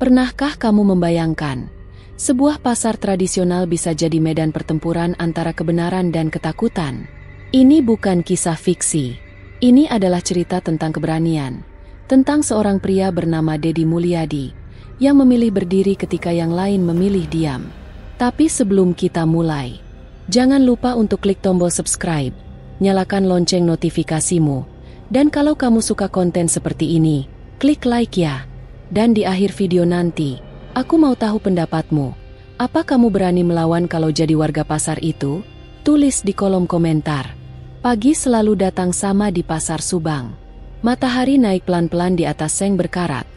Pernahkah kamu membayangkan, sebuah pasar tradisional bisa jadi medan pertempuran antara kebenaran dan ketakutan? Ini bukan kisah fiksi. Ini adalah cerita tentang keberanian, tentang seorang pria bernama Deddy Mulyadi, yang memilih berdiri ketika yang lain memilih diam. Tapi sebelum kita mulai, jangan lupa untuk klik tombol subscribe, nyalakan lonceng notifikasimu, dan kalau kamu suka konten seperti ini, klik like ya. Dan di akhir video nanti, aku mau tahu pendapatmu. Apa kamu berani melawan kalau jadi warga pasar itu? Tulis di kolom komentar. Pagi selalu datang sama di pasar Subang. Matahari naik pelan-pelan di atas seng berkarat.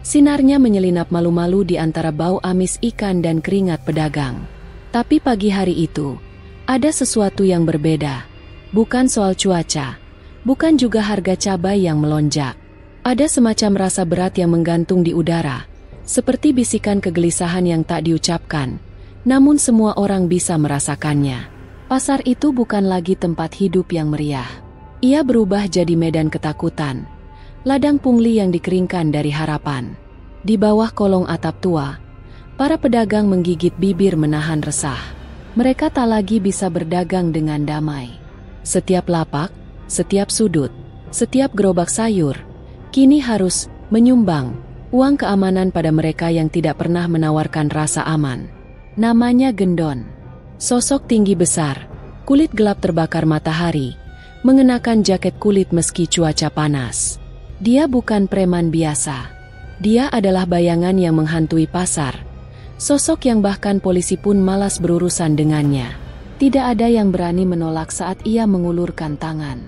Sinarnya menyelinap malu-malu di antara bau amis ikan dan keringat pedagang. Tapi pagi hari itu, ada sesuatu yang berbeda. Bukan soal cuaca, bukan juga harga cabai yang melonjak. Ada semacam rasa berat yang menggantung di udara, seperti bisikan kegelisahan yang tak diucapkan, namun semua orang bisa merasakannya. Pasar itu bukan lagi tempat hidup yang meriah. Ia berubah jadi medan ketakutan, ladang pungli yang dikeringkan dari harapan. Di bawah kolong atap tua, para pedagang menggigit bibir menahan resah. Mereka tak lagi bisa berdagang dengan damai. Setiap lapak, setiap sudut, setiap gerobak sayur, kini harus menyumbang uang keamanan pada mereka yang tidak pernah menawarkan rasa aman. Namanya Gendon. Sosok tinggi besar, kulit gelap terbakar matahari, mengenakan jaket kulit meski cuaca panas. Dia bukan preman biasa. Dia adalah bayangan yang menghantui pasar. Sosok yang bahkan polisi pun malas berurusan dengannya. Tidak ada yang berani menolak saat ia mengulurkan tangan.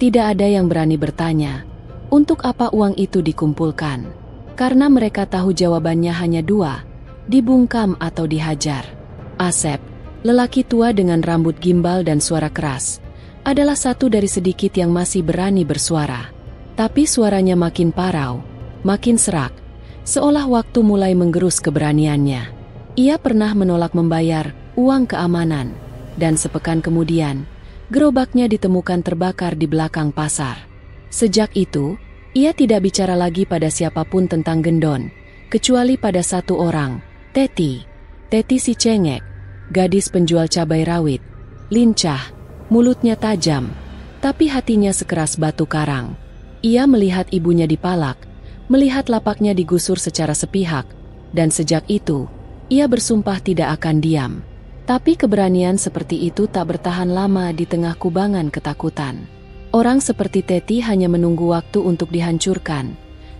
Tidak ada yang berani bertanya, untuk apa uang itu dikumpulkan? Karena mereka tahu jawabannya hanya dua, dibungkam atau dihajar. Asep, lelaki tua dengan rambut gimbal dan suara keras, adalah satu dari sedikit yang masih berani bersuara. Tapi suaranya makin parau, makin serak, seolah waktu mulai menggerus keberaniannya. Ia pernah menolak membayar uang keamanan, dan sepekan kemudian, gerobaknya ditemukan terbakar di belakang pasar. Sejak itu, ia tidak bicara lagi pada siapapun tentang Gendon, kecuali pada satu orang, Teti. Teti si cengek, gadis penjual cabai rawit, lincah, mulutnya tajam, tapi hatinya sekeras batu karang. Ia melihat ibunya dipalak, melihat lapaknya digusur secara sepihak, dan sejak itu, ia bersumpah tidak akan diam. Tapi keberanian seperti itu tak bertahan lama di tengah kubangan ketakutan. Orang seperti Teti hanya menunggu waktu untuk dihancurkan,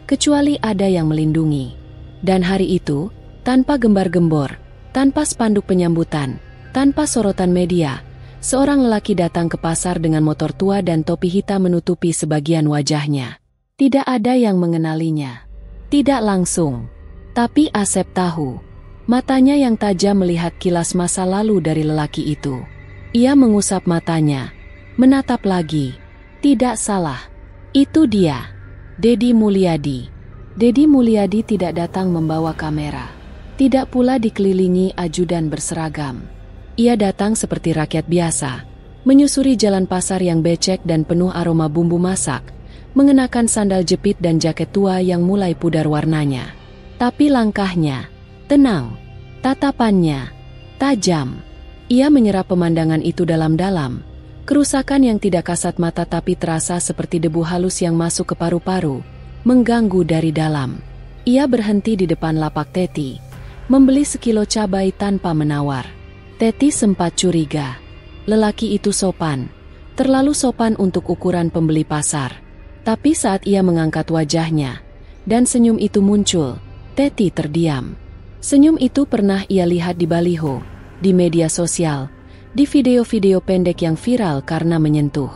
kecuali ada yang melindungi. Dan hari itu, tanpa gembar-gembor, tanpa spanduk penyambutan, tanpa sorotan media, seorang lelaki datang ke pasar dengan motor tua dan topi hitam menutupi sebagian wajahnya. Tidak ada yang mengenalinya. Tidak langsung. Tapi Asep tahu. Matanya yang tajam melihat kilas masa lalu dari lelaki itu. Ia mengusap matanya, menatap lagi. Tidak salah. Itu dia, Deddy Mulyadi. Deddy Mulyadi tidak datang membawa kamera. Tidak pula dikelilingi ajudan berseragam. Ia datang seperti rakyat biasa, menyusuri jalan pasar yang becek dan penuh aroma bumbu masak, mengenakan sandal jepit dan jaket tua yang mulai pudar warnanya. Tapi langkahnya tenang, tatapannya tajam. Ia menyerap pemandangan itu dalam-dalam. Kerusakan yang tidak kasat mata tapi terasa seperti debu halus yang masuk ke paru-paru, mengganggu dari dalam. Ia berhenti di depan lapak Teti, membeli sekilo cabai tanpa menawar. Teti sempat curiga. Lelaki itu sopan, terlalu sopan untuk ukuran pembeli pasar. Tapi saat ia mengangkat wajahnya, dan senyum itu muncul, Teti terdiam. Senyum itu pernah ia lihat di baliho, di media sosial, di video-video pendek yang viral karena menyentuh.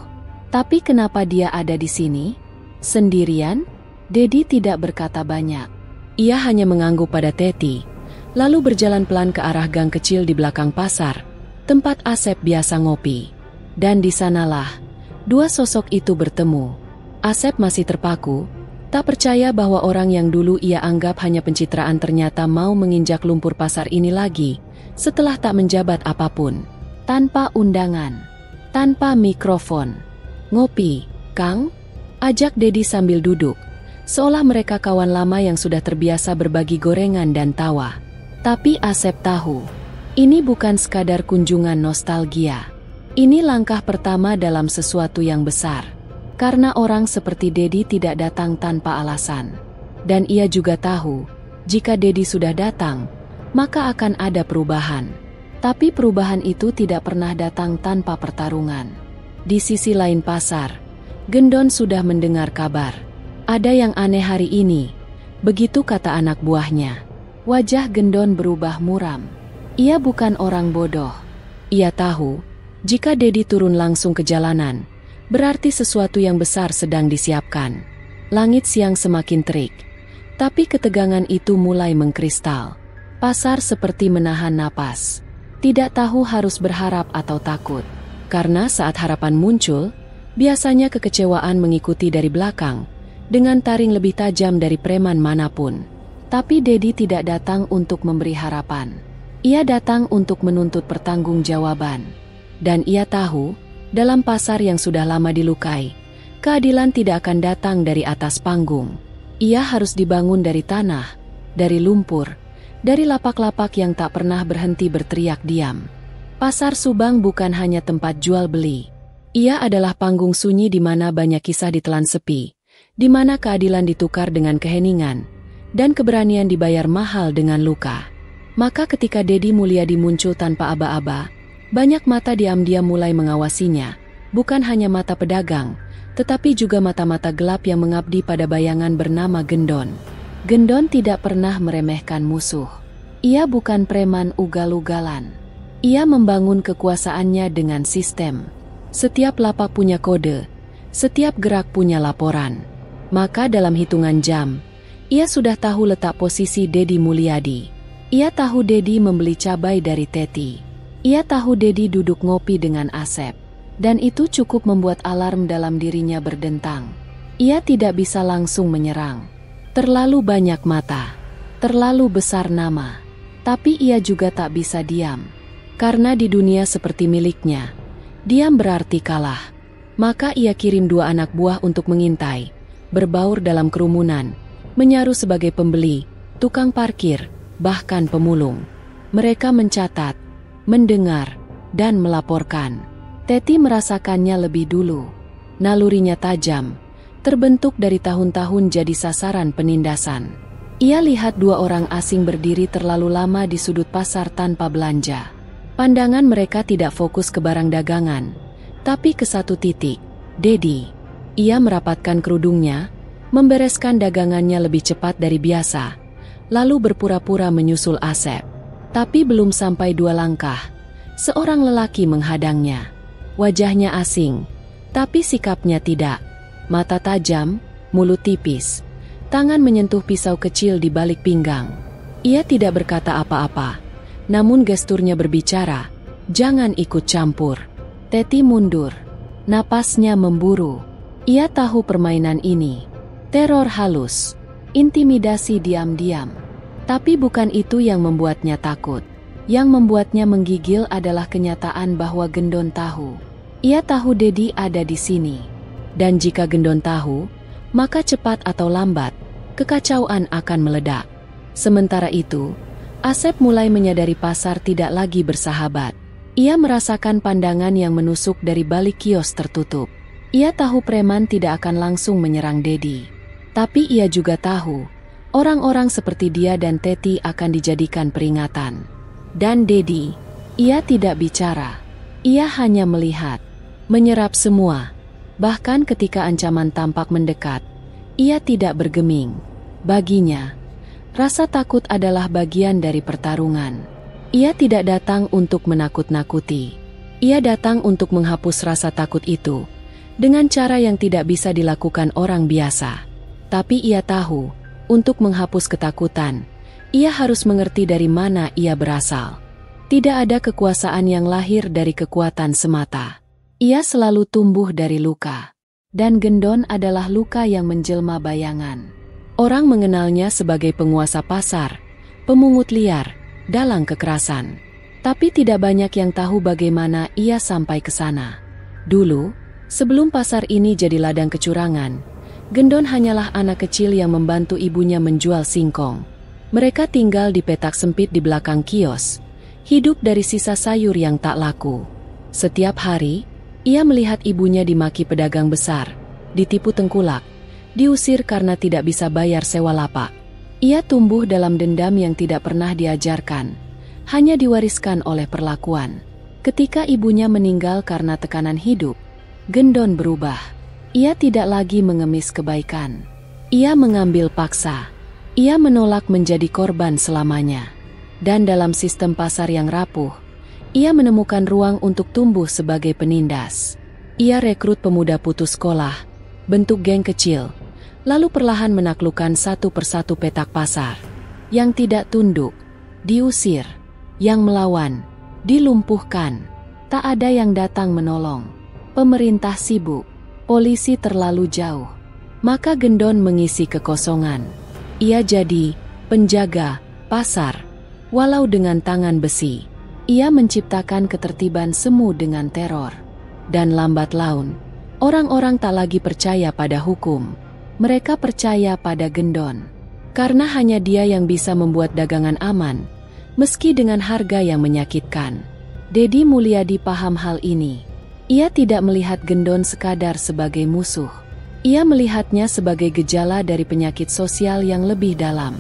Tapi kenapa dia ada di sini? Sendirian? Deddy tidak berkata banyak. Ia hanya mengangguk pada Teti, lalu berjalan pelan ke arah gang kecil di belakang pasar, tempat Asep biasa ngopi. Dan di sanalah, dua sosok itu bertemu. Asep masih terpaku, tak percaya bahwa orang yang dulu ia anggap hanya pencitraan ternyata mau menginjak lumpur pasar ini lagi, setelah tak menjabat apapun. Tanpa undangan, tanpa mikrofon. Ngopi, Kang? Ajak Deddy sambil duduk, seolah mereka kawan lama yang sudah terbiasa berbagi gorengan dan tawa. Tapi Asep tahu, ini bukan sekadar kunjungan nostalgia. Ini langkah pertama dalam sesuatu yang besar. Karena orang seperti Dedi tidak datang tanpa alasan. Dan ia juga tahu, jika Dedi sudah datang, maka akan ada perubahan. Tapi perubahan itu tidak pernah datang tanpa pertarungan. Di sisi lain pasar, Gendon sudah mendengar kabar. Ada yang aneh hari ini, begitu kata anak buahnya. Wajah Gendon berubah muram. Ia bukan orang bodoh. Ia tahu, jika Dedi turun langsung ke jalanan, berarti sesuatu yang besar sedang disiapkan. Langit siang semakin terik, tapi ketegangan itu mulai mengkristal. Pasar seperti menahan napas. Tidak tahu harus berharap atau takut. Karena saat harapan muncul, biasanya kekecewaan mengikuti dari belakang, dengan taring lebih tajam dari preman manapun. Tapi Dedi tidak datang untuk memberi harapan. Ia datang untuk menuntut pertanggungjawaban. Dan ia tahu, dalam pasar yang sudah lama dilukai, keadilan tidak akan datang dari atas panggung. Ia harus dibangun dari tanah, dari lumpur, dari lapak-lapak yang tak pernah berhenti berteriak diam. Pasar Subang bukan hanya tempat jual beli. Ia adalah panggung sunyi di mana banyak kisah ditelan sepi, di mana keadilan ditukar dengan keheningan, dan keberanian dibayar mahal dengan luka. Maka ketika Dedi Mulyadi muncul tanpa aba-aba, banyak mata diam-diam mulai mengawasinya, bukan hanya mata pedagang, tetapi juga mata-mata gelap yang mengabdi pada bayangan bernama Gendon. Gendon tidak pernah meremehkan musuh. Ia bukan preman ugal-ugalan. Ia membangun kekuasaannya dengan sistem. Setiap lapak punya kode, setiap gerak punya laporan. Maka dalam hitungan jam, ia sudah tahu letak posisi Dedi Mulyadi. Ia tahu Dedi membeli cabai dari Teti. Ia tahu Dedi duduk ngopi dengan Asep. Dan itu cukup membuat alarm dalam dirinya berdentang. Ia tidak bisa langsung menyerang. Terlalu banyak mata. Terlalu besar nama. Tapi ia juga tak bisa diam. Karena di dunia seperti miliknya, diam berarti kalah. Maka ia kirim 2 anak buah untuk mengintai, berbaur dalam kerumunan, menyaru sebagai pembeli, tukang parkir, bahkan pemulung. Mereka mencatat, mendengar, dan melaporkan. Teti merasakannya lebih dulu. Nalurinya tajam, terbentuk dari tahun-tahun jadi sasaran penindasan. Ia lihat 2 orang asing berdiri terlalu lama di sudut pasar tanpa belanja. Pandangan mereka tidak fokus ke barang dagangan, tapi ke satu titik, Dedi. Ia merapatkan kerudungnya, membereskan dagangannya lebih cepat dari biasa, lalu berpura-pura menyusul Asep. Tapi belum sampai 2 langkah, seorang lelaki menghadangnya. Wajahnya asing, tapi sikapnya tidak. Mata tajam, mulut tipis, tangan menyentuh pisau kecil di balik pinggang. Ia tidak berkata apa-apa, namun gesturnya berbicara, "Jangan ikut campur." Teti mundur, napasnya memburu. Ia tahu permainan ini. Teror halus, intimidasi diam-diam. Tapi bukan itu yang membuatnya takut. Yang membuatnya menggigil adalah kenyataan bahwa Gendon tahu. Ia tahu Dedi ada di sini. Dan jika Gendon tahu, maka cepat atau lambat, kekacauan akan meledak. Sementara itu, Asep mulai menyadari pasar tidak lagi bersahabat. Ia merasakan pandangan yang menusuk dari balik kios tertutup. Ia tahu preman tidak akan langsung menyerang Dedi. Tapi ia juga tahu, orang-orang seperti dia dan Teti akan dijadikan peringatan. Dan Dedi, ia tidak bicara. Ia hanya melihat, menyerap semua. Bahkan ketika ancaman tampak mendekat, ia tidak bergeming. Baginya, rasa takut adalah bagian dari pertarungan. Ia tidak datang untuk menakut-nakuti. Ia datang untuk menghapus rasa takut itu, dengan cara yang tidak bisa dilakukan orang biasa. Tapi ia tahu, untuk menghapus ketakutan, ia harus mengerti dari mana ia berasal. Tidak ada kekuasaan yang lahir dari kekuatan semata. Ia selalu tumbuh dari luka. Dan Gendon adalah luka yang menjelma bayangan. Orang mengenalnya sebagai penguasa pasar, pemungut liar, dalang kekerasan. Tapi tidak banyak yang tahu bagaimana ia sampai ke sana. Dulu, sebelum pasar ini jadi ladang kecurangan, Gendon hanyalah anak kecil yang membantu ibunya menjual singkong. Mereka tinggal di petak sempit di belakang kios, hidup dari sisa sayur yang tak laku. Setiap hari, ia melihat ibunya dimaki pedagang besar, ditipu tengkulak, diusir karena tidak bisa bayar sewa lapak. Ia tumbuh dalam dendam yang tidak pernah diajarkan, hanya diwariskan oleh perlakuan. Ketika ibunya meninggal karena tekanan hidup, Gendon berubah. Ia tidak lagi mengemis kebaikan. Ia mengambil paksa. Ia menolak menjadi korban selamanya. Dan dalam sistem pasar yang rapuh, ia menemukan ruang untuk tumbuh sebagai penindas. Ia rekrut pemuda putus sekolah, bentuk geng kecil, lalu perlahan menaklukkan satu persatu petak pasar. Yang tidak tunduk, diusir. Yang melawan, dilumpuhkan. Tak ada yang datang menolong. Pemerintah sibuk, polisi terlalu jauh. Maka Gendon mengisi kekosongan. Ia jadi penjaga pasar, walau dengan tangan besi. Ia menciptakan ketertiban semu dengan teror. Dan lambat laun, orang-orang tak lagi percaya pada hukum. Mereka percaya pada Gendon. Karena hanya dia yang bisa membuat dagangan aman, meski dengan harga yang menyakitkan. Dedi Mulyadi paham hal ini. Ia tidak melihat Gendon sekadar sebagai musuh. Ia melihatnya sebagai gejala dari penyakit sosial yang lebih dalam.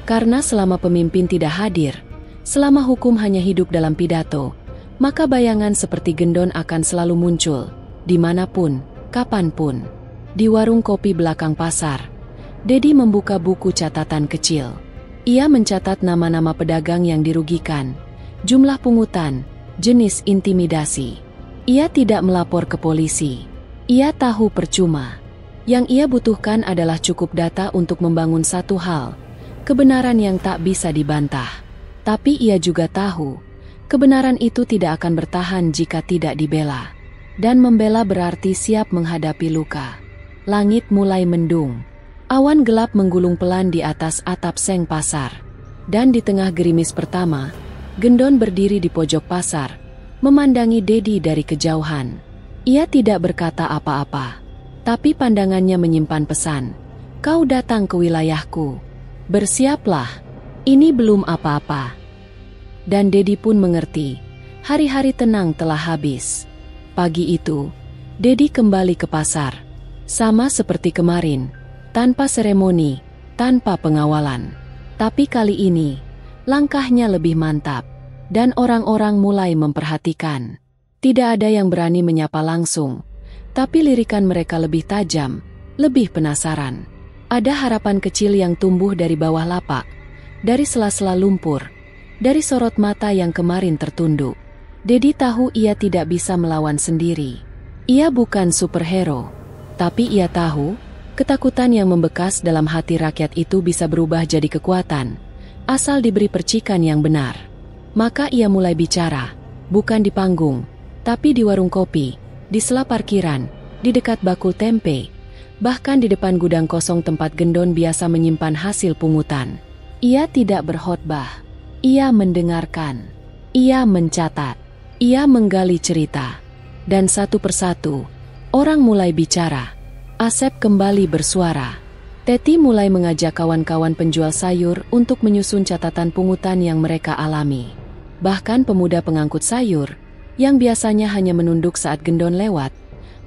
Karena selama pemimpin tidak hadir, selama hukum hanya hidup dalam pidato, maka bayangan seperti Gendon akan selalu muncul, dimanapun, kapanpun. Di warung kopi belakang pasar, Dedi membuka buku catatan kecil. Ia mencatat nama-nama pedagang yang dirugikan, jumlah pungutan, jenis intimidasi. Ia tidak melapor ke polisi. Ia tahu percuma. Yang ia butuhkan adalah cukup data untuk membangun satu hal, kebenaran yang tak bisa dibantah. Tapi ia juga tahu, kebenaran itu tidak akan bertahan jika tidak dibela. Dan membela berarti siap menghadapi luka. Langit mulai mendung. Awan gelap menggulung pelan di atas atap seng pasar. Dan di tengah gerimis pertama, Gendon berdiri di pojok pasar, memandangi Dedi dari kejauhan. Ia tidak berkata apa-apa, tapi pandangannya menyimpan pesan. Kau datang ke wilayahku. Bersiaplah, ini belum apa-apa. Dan Dedi pun mengerti, hari-hari tenang telah habis. Pagi itu, Dedi kembali ke pasar. Sama seperti kemarin, tanpa seremoni, tanpa pengawalan. Tapi kali ini, langkahnya lebih mantap. Dan orang-orang mulai memperhatikan. Tidak ada yang berani menyapa langsung, tapi lirikan mereka lebih tajam, lebih penasaran. Ada harapan kecil yang tumbuh dari bawah lapak, dari sela-sela lumpur, dari sorot mata yang kemarin tertunduk. Dedi tahu ia tidak bisa melawan sendiri. Ia bukan superhero, tapi ia tahu, ketakutan yang membekas dalam hati rakyat itu bisa berubah jadi kekuatan, asal diberi percikan yang benar. Maka ia mulai bicara, bukan di panggung, tapi di warung kopi, di sela parkiran, di dekat bakul tempe, bahkan di depan gudang kosong tempat Gendon biasa menyimpan hasil pungutan. Ia tidak berkhotbah, ia mendengarkan, ia mencatat, ia menggali cerita. Dan satu persatu, orang mulai bicara. Asep kembali bersuara. Teti mulai mengajak kawan-kawan penjual sayur untuk menyusun catatan pungutan yang mereka alami. Bahkan pemuda pengangkut sayur, yang biasanya hanya menunduk saat Gendon lewat,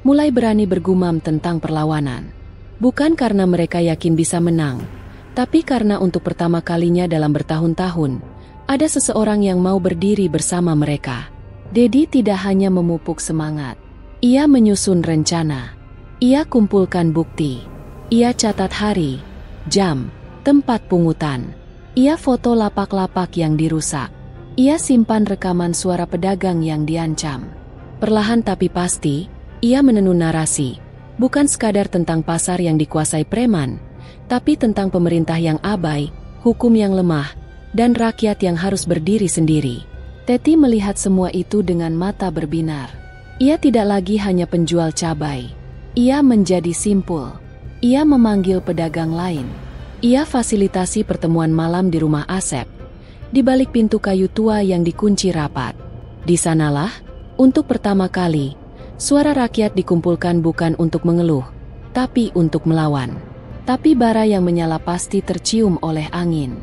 mulai berani bergumam tentang perlawanan. Bukan karena mereka yakin bisa menang, tapi karena untuk pertama kalinya dalam bertahun-tahun, ada seseorang yang mau berdiri bersama mereka. Dedi tidak hanya memupuk semangat, ia menyusun rencana. Ia kumpulkan bukti. Ia catat hari, jam, tempat pungutan. Ia foto lapak-lapak yang dirusak. Ia simpan rekaman suara pedagang yang diancam. Perlahan tapi pasti, ia menenun narasi. Bukan sekadar tentang pasar yang dikuasai preman, tapi tentang pemerintah yang abai, hukum yang lemah, dan rakyat yang harus berdiri sendiri. Teti melihat semua itu dengan mata berbinar. Ia tidak lagi hanya penjual cabai. Ia menjadi simpul. Ia memanggil pedagang lain. Ia fasilitasi pertemuan malam di rumah Asep, di balik pintu kayu tua yang dikunci rapat. Di sanalah, untuk pertama kali, suara rakyat dikumpulkan bukan untuk mengeluh, tapi untuk melawan. Tapi bara yang menyala pasti tercium oleh angin.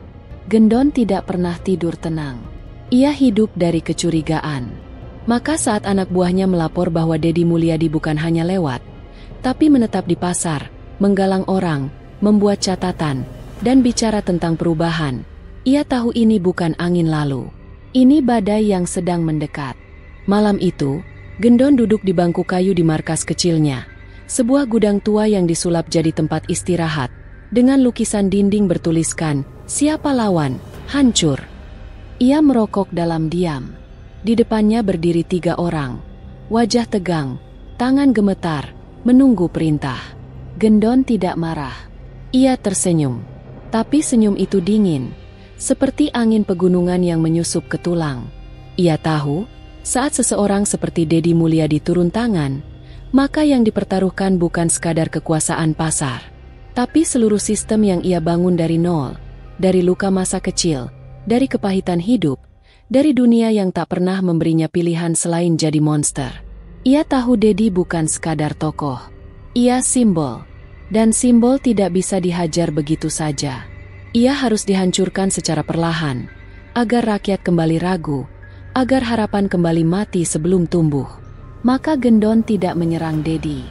Gendon tidak pernah tidur tenang. Ia hidup dari kecurigaan. Maka saat anak buahnya melapor bahwa Dedi Mulyadi bukan hanya lewat, tapi menetap di pasar, menggalang orang, membuat catatan, dan bicara tentang perubahan, ia tahu ini bukan angin lalu. Ini badai yang sedang mendekat. Malam itu, Gendon duduk di bangku kayu di markas kecilnya, sebuah gudang tua yang disulap jadi tempat istirahat, dengan lukisan dinding bertuliskan, "Siapa lawan, hancur." Ia merokok dalam diam. Di depannya berdiri 3 orang. Wajah tegang, tangan gemetar, menunggu perintah. Gendon tidak marah. Ia tersenyum. Tapi senyum itu dingin, seperti angin pegunungan yang menyusup ke tulang. Ia tahu, saat seseorang seperti Dedi Mulyadi turun tangan, maka yang dipertaruhkan bukan sekadar kekuasaan pasar, tapi seluruh sistem yang ia bangun dari nol, dari luka masa kecil, dari kepahitan hidup, dari dunia yang tak pernah memberinya pilihan selain jadi monster. Ia tahu Dedi bukan sekadar tokoh. Ia simbol. Dan simbol tidak bisa dihajar begitu saja. Ia harus dihancurkan secara perlahan, agar rakyat kembali ragu, agar harapan kembali mati sebelum tumbuh. Maka Gendon tidak menyerang Dedi.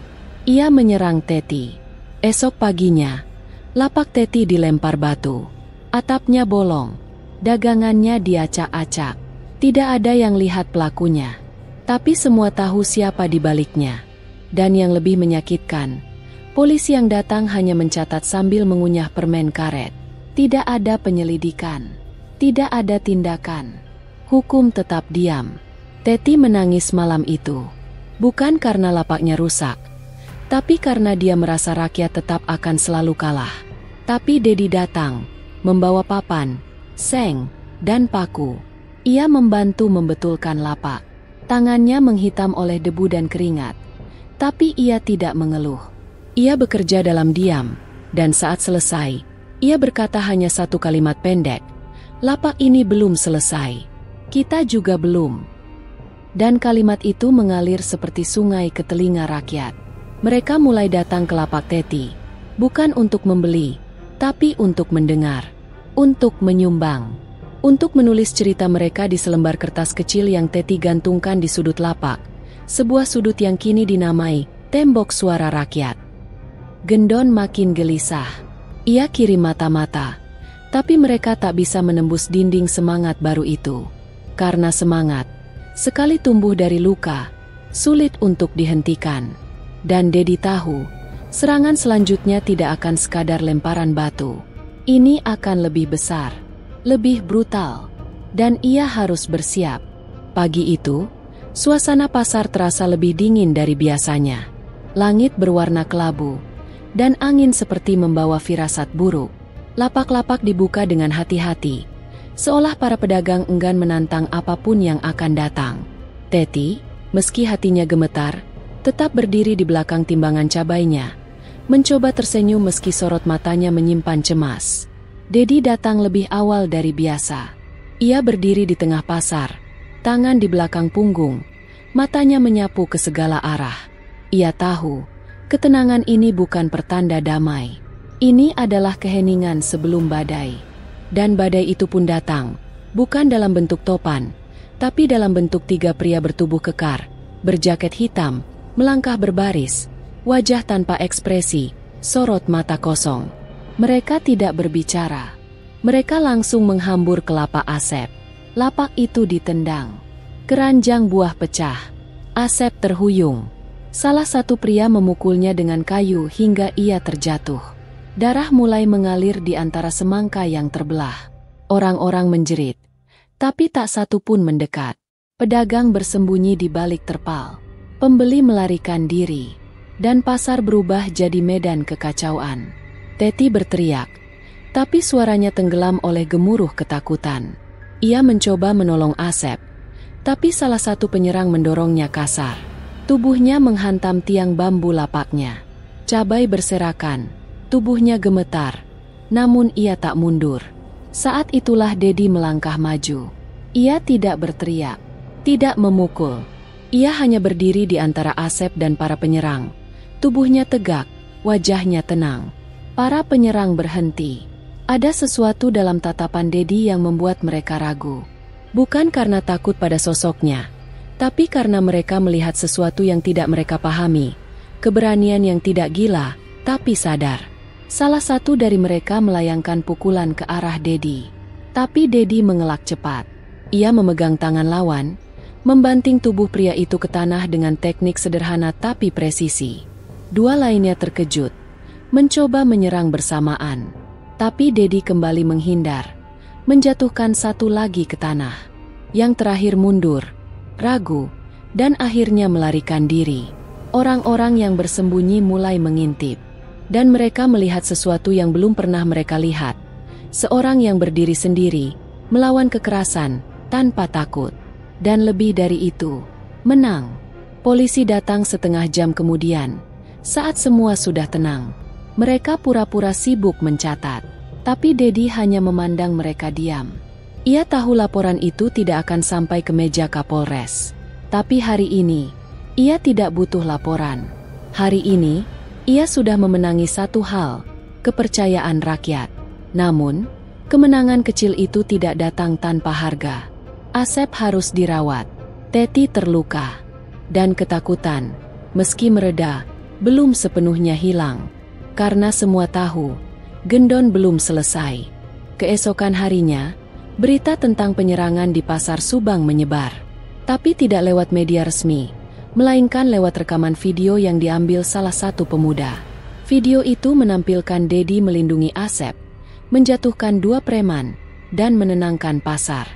Ia menyerang Teti. Esok paginya, lapak Teti dilempar batu. Atapnya bolong. Dagangannya diacak-acak. Tidak ada yang lihat pelakunya. Tapi semua tahu siapa di baliknya. Dan yang lebih menyakitkan, polisi yang datang hanya mencatat sambil mengunyah permen karet. Tidak ada penyelidikan. Tidak ada tindakan. Hukum tetap diam. Teti menangis malam itu. Bukan karena lapaknya rusak, tapi karena dia merasa rakyat tetap akan selalu kalah. Tapi Dedi datang, membawa papan, seng, dan paku. Ia membantu membetulkan lapak. Tangannya menghitam oleh debu dan keringat. Tapi ia tidak mengeluh. Ia bekerja dalam diam, dan saat selesai, ia berkata hanya satu kalimat pendek. "Lapak ini belum selesai. Kita juga belum." Dan kalimat itu mengalir seperti sungai ke telinga rakyat. Mereka mulai datang ke lapak Teti, bukan untuk membeli, tapi untuk mendengar. Untuk menyumbang, untuk menulis cerita mereka di selembar kertas kecil yang Teti gantungkan di sudut lapak, sebuah sudut yang kini dinamai Tembok Suara Rakyat. Gendon makin gelisah. Ia kirim mata-mata, tapi mereka tak bisa menembus dinding semangat baru itu. Karena semangat, sekali tumbuh dari luka, sulit untuk dihentikan. Dan Dedi tahu, serangan selanjutnya tidak akan sekadar lemparan batu. Ini akan lebih besar, lebih brutal, dan ia harus bersiap. Pagi itu, suasana pasar terasa lebih dingin dari biasanya. Langit berwarna kelabu, dan angin seperti membawa firasat buruk. Lapak-lapak dibuka dengan hati-hati, seolah para pedagang enggan menantang apapun yang akan datang. Teti, meski hatinya gemetar, tetap berdiri di belakang timbangan cabainya, mencoba tersenyum meski sorot matanya menyimpan cemas. Dedi datang lebih awal dari biasa. Ia berdiri di tengah pasar, tangan di belakang punggung, matanya menyapu ke segala arah. Ia tahu, ketenangan ini bukan pertanda damai. Ini adalah keheningan sebelum badai. Dan badai itu pun datang, bukan dalam bentuk topan, tapi dalam bentuk 3 pria bertubuh kekar, berjaket hitam, melangkah berbaris, wajah tanpa ekspresi, sorot mata kosong. Mereka tidak berbicara. Mereka langsung menghambur ke lapak Asep. Lapak itu ditendang. Keranjang buah pecah. Asep terhuyung. Salah satu pria memukulnya dengan kayu hingga ia terjatuh. Darah mulai mengalir di antara semangka yang terbelah. Orang-orang menjerit, tapi tak satu pun mendekat. Pedagang bersembunyi di balik terpal. Pembeli melarikan diri. Dan pasar berubah jadi medan kekacauan. Teti berteriak, tapi suaranya tenggelam oleh gemuruh ketakutan. Ia mencoba menolong Asep, tapi salah satu penyerang mendorongnya kasar. Tubuhnya menghantam tiang bambu lapaknya. Cabai berserakan, tubuhnya gemetar, namun ia tak mundur. Saat itulah Dedi melangkah maju. Ia tidak berteriak, tidak memukul. Ia hanya berdiri di antara Asep dan para penyerang. Tubuhnya tegak, wajahnya tenang. Para penyerang berhenti. Ada sesuatu dalam tatapan Dedi yang membuat mereka ragu. Bukan karena takut pada sosoknya, tapi karena mereka melihat sesuatu yang tidak mereka pahami. Keberanian yang tidak gila, tapi sadar. Salah satu dari mereka melayangkan pukulan ke arah Dedi. Tapi Dedi mengelak cepat. Ia memegang tangan lawan, membanting tubuh pria itu ke tanah dengan teknik sederhana tapi presisi. Dua lainnya terkejut, mencoba menyerang bersamaan. Tapi Dedi kembali menghindar, menjatuhkan satu lagi ke tanah. Yang terakhir mundur, ragu, dan akhirnya melarikan diri. Orang-orang yang bersembunyi mulai mengintip, dan mereka melihat sesuatu yang belum pernah mereka lihat. Seorang yang berdiri sendiri, melawan kekerasan, tanpa takut. Dan lebih dari itu, menang. Polisi datang setengah jam kemudian, saat semua sudah tenang. Mereka pura-pura sibuk mencatat, tapi Dedi hanya memandang mereka diam. Ia tahu laporan itu tidak akan sampai ke meja Kapolres. Tapi hari ini, ia tidak butuh laporan. Hari ini, ia sudah memenangi satu hal, kepercayaan rakyat. Namun, kemenangan kecil itu tidak datang tanpa harga. Asep harus dirawat, Teti terluka, dan ketakutan, meski mereda, belum sepenuhnya hilang. Karena semua tahu, Gendon belum selesai. Keesokan harinya, berita tentang penyerangan di Pasar Subang menyebar. Tapi tidak lewat media resmi, melainkan lewat rekaman video yang diambil salah satu pemuda. Video itu menampilkan Dedi melindungi Asep, menjatuhkan dua preman, dan menenangkan pasar.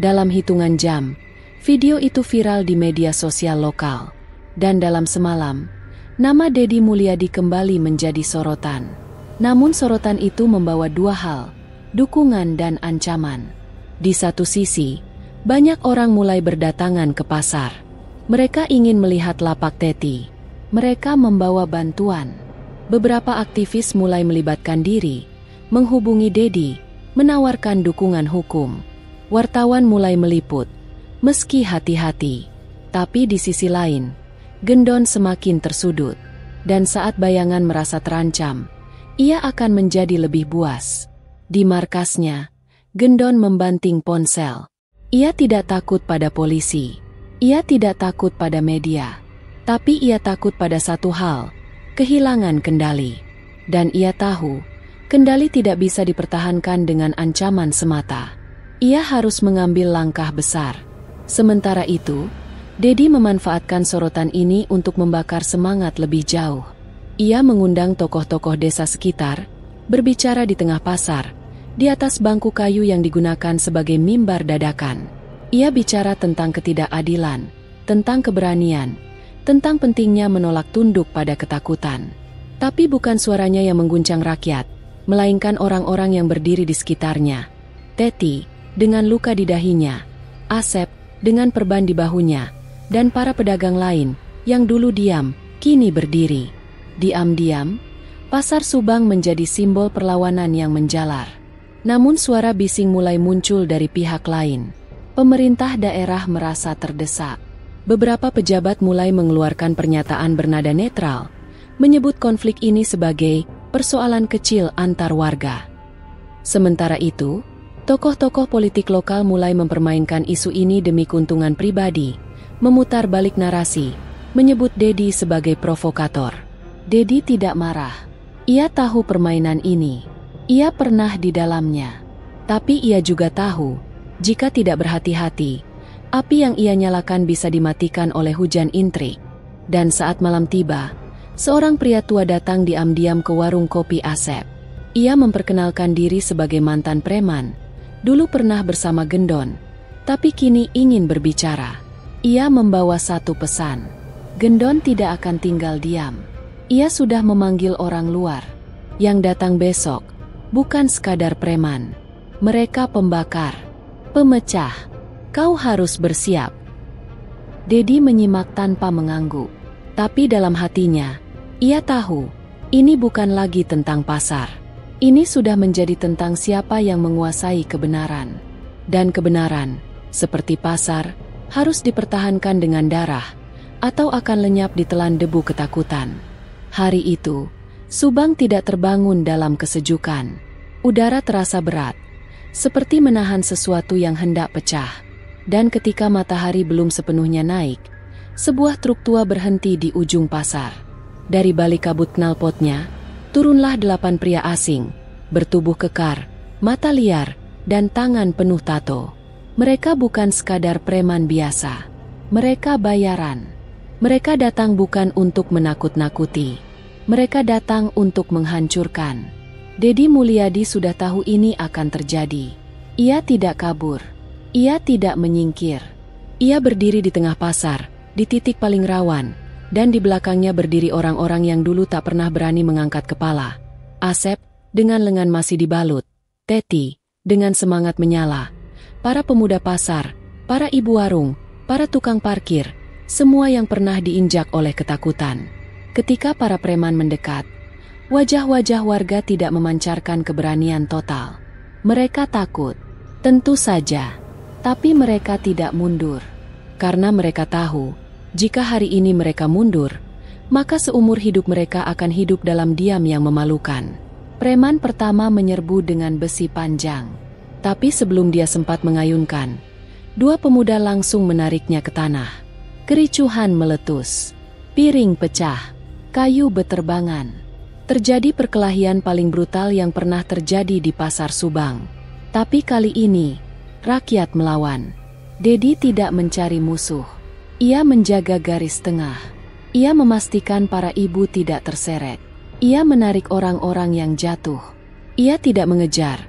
Dalam hitungan jam, video itu viral di media sosial lokal. Dan dalam semalam, nama Dedi Mulyadi kembali menjadi sorotan. Namun sorotan itu membawa dua hal, dukungan dan ancaman. Di satu sisi, banyak orang mulai berdatangan ke pasar. Mereka ingin melihat lapak Teti. Mereka membawa bantuan. Beberapa aktivis mulai melibatkan diri, menghubungi Dedi, menawarkan dukungan hukum. Wartawan mulai meliput, meski hati-hati. Tapi di sisi lain, Gendon semakin tersudut. Dan saat bayangan merasa terancam, ia akan menjadi lebih buas. Di markasnya, Gendon membanting ponsel. Ia tidak takut pada polisi. Ia tidak takut pada media. Tapi ia takut pada satu hal, kehilangan kendali. Dan ia tahu, kendali tidak bisa dipertahankan dengan ancaman semata. Ia harus mengambil langkah besar. Sementara itu, Dedi memanfaatkan sorotan ini untuk membakar semangat lebih jauh. Ia mengundang tokoh-tokoh desa sekitar, berbicara di tengah pasar, di atas bangku kayu yang digunakan sebagai mimbar dadakan. Ia bicara tentang ketidakadilan, tentang keberanian, tentang pentingnya menolak tunduk pada ketakutan. Tapi bukan suaranya yang mengguncang rakyat, melainkan orang-orang yang berdiri di sekitarnya. Teti, dengan luka di dahinya, Asep, dengan perban di bahunya, dan para pedagang lain, yang dulu diam, kini berdiri. Diam-diam, Pasar Subang menjadi simbol perlawanan yang menjalar. Namun suara bising mulai muncul dari pihak lain. Pemerintah daerah merasa terdesak. Beberapa pejabat mulai mengeluarkan pernyataan bernada netral, menyebut konflik ini sebagai persoalan kecil antar warga. Sementara itu, tokoh-tokoh politik lokal mulai mempermainkan isu ini demi keuntungan pribadi, memutar balik narasi, menyebut Dedi sebagai provokator. Dedi tidak marah. Ia tahu permainan ini. Ia pernah di dalamnya. Tapi ia juga tahu, jika tidak berhati-hati, api yang ia nyalakan bisa dimatikan oleh hujan intrik. Dan saat malam tiba, seorang pria tua datang diam-diam ke warung kopi Asep. Ia memperkenalkan diri sebagai mantan preman. Dulu pernah bersama Gendon, tapi kini ingin berbicara. Ia membawa satu pesan. Gendon tidak akan tinggal diam. Ia sudah memanggil orang luar. Yang datang besok, bukan sekadar preman. Mereka pembakar, pemecah. Kau harus bersiap. Dedi menyimak tanpa mengangguk. Tapi dalam hatinya, ia tahu, ini bukan lagi tentang pasar. Ini sudah menjadi tentang siapa yang menguasai kebenaran. Dan kebenaran, seperti pasar, harus dipertahankan dengan darah, atau akan lenyap ditelan debu ketakutan. Hari itu, Subang tidak terbangun dalam kesejukan. Udara terasa berat, seperti menahan sesuatu yang hendak pecah. Dan ketika matahari belum sepenuhnya naik, sebuah truk tua berhenti di ujung pasar. Dari balik kabut knalpotnya, turunlah 8 pria asing, bertubuh kekar, mata liar, dan tangan penuh tato. Mereka bukan sekadar preman biasa. Mereka bayaran. Mereka datang bukan untuk menakut-nakuti. Mereka datang untuk menghancurkan. Dedi Mulyadi sudah tahu ini akan terjadi. Ia tidak kabur. Ia tidak menyingkir. Ia berdiri di tengah pasar, di titik paling rawan, dan di belakangnya berdiri orang-orang yang dulu tak pernah berani mengangkat kepala. Asep, dengan lengan masih dibalut. Teti, dengan semangat menyala. Para pemuda pasar, para ibu warung, para tukang parkir, semua yang pernah diinjak oleh ketakutan. Ketika para preman mendekat, wajah-wajah warga tidak memancarkan keberanian total. Mereka takut, tentu saja, tapi mereka tidak mundur. Karena mereka tahu, jika hari ini mereka mundur, maka seumur hidup mereka akan hidup dalam diam yang memalukan. Preman pertama menyerbu dengan besi panjang. Tapi sebelum dia sempat mengayunkan, 2 pemuda langsung menariknya ke tanah. Kericuhan meletus, piring pecah, kayu beterbangan. Terjadi perkelahian paling brutal yang pernah terjadi di Pasar Subang. Tapi kali ini, rakyat melawan. Dedi tidak mencari musuh. Ia menjaga garis tengah. Ia memastikan para ibu tidak terseret. Ia menarik orang-orang yang jatuh. Ia tidak mengejar,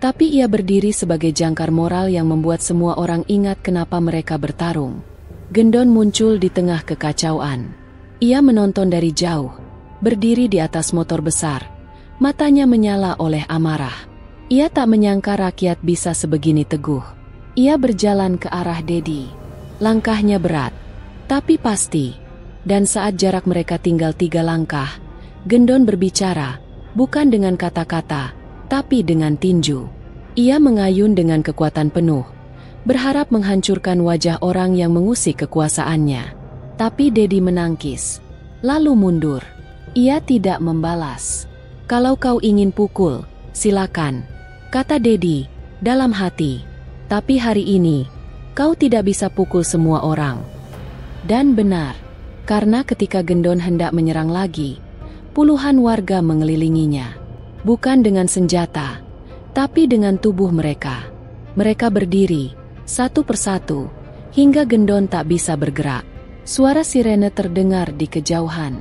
tapi ia berdiri sebagai jangkar moral yang membuat semua orang ingat kenapa mereka bertarung. Gendon muncul di tengah kekacauan. Ia menonton dari jauh, berdiri di atas motor besar, matanya menyala oleh amarah. Ia tak menyangka rakyat bisa sebegini teguh. Ia berjalan ke arah Dedi. Langkahnya berat, tapi pasti. Dan saat jarak mereka tinggal 3 langkah, Gendon berbicara, bukan dengan kata-kata, tapi dengan tinju. Ia mengayun dengan kekuatan penuh, berharap menghancurkan wajah orang yang mengusik kekuasaannya. Tapi Dedi menangkis, lalu mundur. Ia tidak membalas. Kalau kau ingin pukul, silakan, kata Dedi dalam hati. Tapi hari ini, kau tidak bisa pukul semua orang. Dan benar, karena ketika Gendon hendak menyerang lagi, puluhan warga mengelilinginya. Bukan dengan senjata, tapi dengan tubuh mereka. Mereka berdiri, satu persatu, hingga Gendon tak bisa bergerak. Suara sirene terdengar di kejauhan.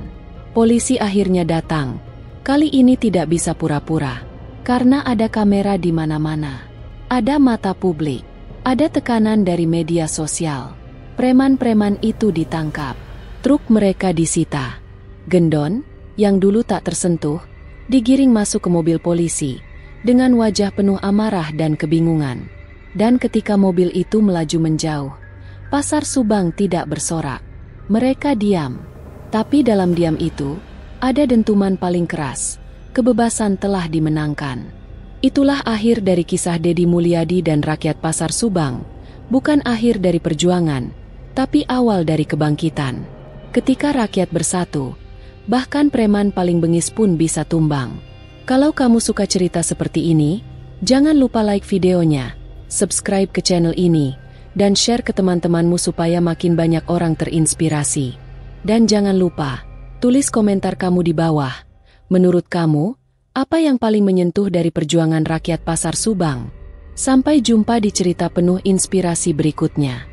Polisi akhirnya datang. Kali ini tidak bisa pura-pura, karena ada kamera di mana-mana. Ada mata publik, ada tekanan dari media sosial. Preman-preman itu ditangkap. Truk mereka disita. Gendon, yang dulu tak tersentuh, digiring masuk ke mobil polisi, dengan wajah penuh amarah dan kebingungan. Dan ketika mobil itu melaju menjauh, Pasar Subang tidak bersorak. Mereka diam, tapi dalam diam itu, ada dentuman paling keras. Kebebasan telah dimenangkan. Itulah akhir dari kisah Dedi Mulyadi dan rakyat Pasar Subang. Bukan akhir dari perjuangan, tapi awal dari kebangkitan. Ketika rakyat bersatu, bahkan preman paling bengis pun bisa tumbang. Kalau kamu suka cerita seperti ini, jangan lupa like videonya, subscribe ke channel ini, dan share ke teman-temanmu supaya makin banyak orang terinspirasi. Dan jangan lupa, tulis komentar kamu di bawah. Menurut kamu, apa yang paling menyentuh dari perjuangan rakyat Pasar Subang? Sampai jumpa di cerita penuh inspirasi berikutnya.